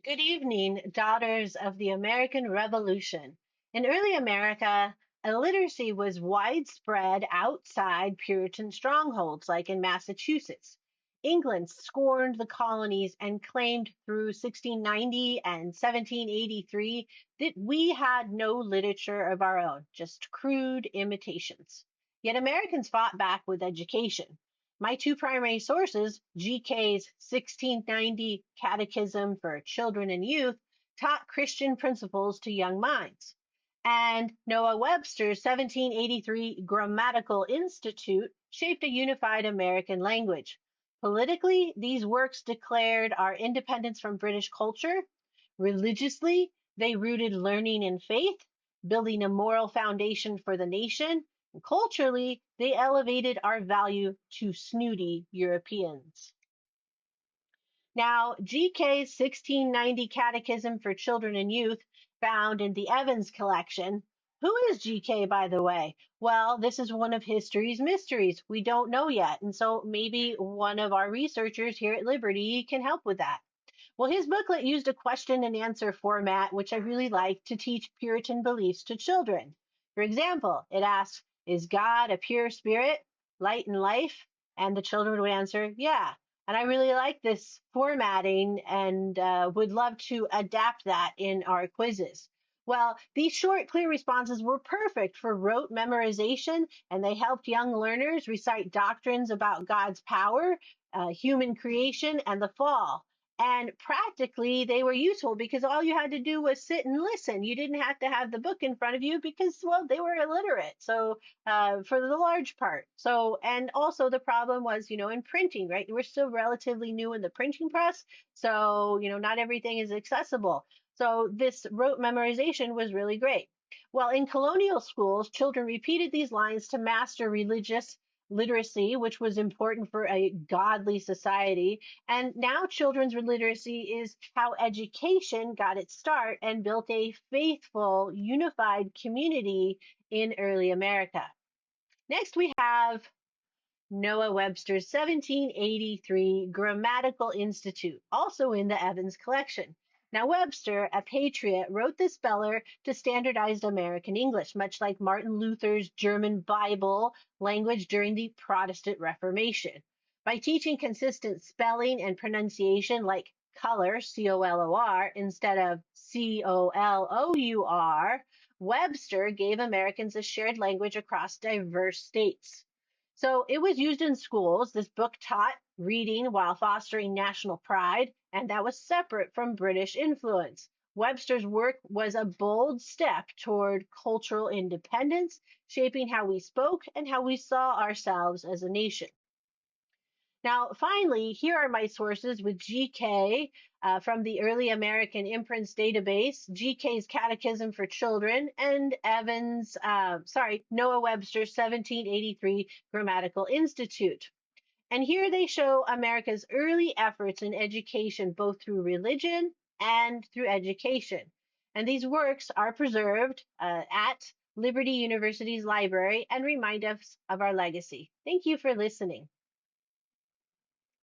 Good evening, daughters of the American Revolution. In early America, illiteracy was widespread outside Puritan strongholds, like in Massachusetts. England scorned the colonies and claimed through 1690 and 1783 that we had no literature of our own, just crude imitations. Yet Americans fought back with education. My two primary sources, GK's 1690 Catechism for Children and Youth, taught Christian principles to young minds, and Noah Webster's 1783 Grammatical Institute shaped a unified American language. Politically, these works declared our independence from British culture. Religiously, they rooted learning in faith, building a moral foundation for the nation. Culturally, they elevated our value to snooty Europeans. Now, GK's 1690 Catechism for Children and Youth, found in the Evans collection. Who is GK, by the way? Well, this is one of history's mysteries. We don't know yet. And so maybe one of our researchers here at Liberty can help with that. Well, his booklet used a question and answer format, which I really like, to teach Puritan beliefs to children. For example, it asks, is God a pure spirit, light and life? And the children would answer, yeah. And I really like this formatting and would love to adapt that in our quizzes. Well, these short, clear responses were perfect for rote memorization, and they helped young learners recite doctrines about God's power, human creation, and the fall. And practically, they were useful because all you had to do was sit and listen. You didn't have to have the book in front of you because, well, they were illiterate. So, for the large part. So, and also the problem was, in printing, right? We're still relatively new in the printing press. So, not everything is accessible. So, this rote memorization was really great. Well, in colonial schools, children repeated these lines to master religious literacy, which was important for a godly society. And now children's literacy is how education got its start and built a faithful, unified community in early America. Next, we have Noah Webster's 1783 Grammatical Institute, also in the Evans collection. Now, Webster, a patriot, wrote this speller to standardized American English, much like Martin Luther's German Bible language during the Protestant Reformation. By teaching consistent spelling and pronunciation like color, C-O-L-O-R, instead of C-O-L-O-U-R, Webster gave Americans a shared language across diverse states. So it was used in schools. This book taught reading while fostering national pride, and that was separate from British influence. Webster's work was a bold step toward cultural independence, shaping how we spoke and how we saw ourselves as a nation. Now, finally, here are my sources with GK from the Early American Imprints database, GK's Catechism for Children, and Noah Webster's 1783 Grammatical Institute. And here they show America's early efforts in education, both through religion and through education. And these works are preserved at Liberty University's library and remind us of our legacy. Thank you for listening.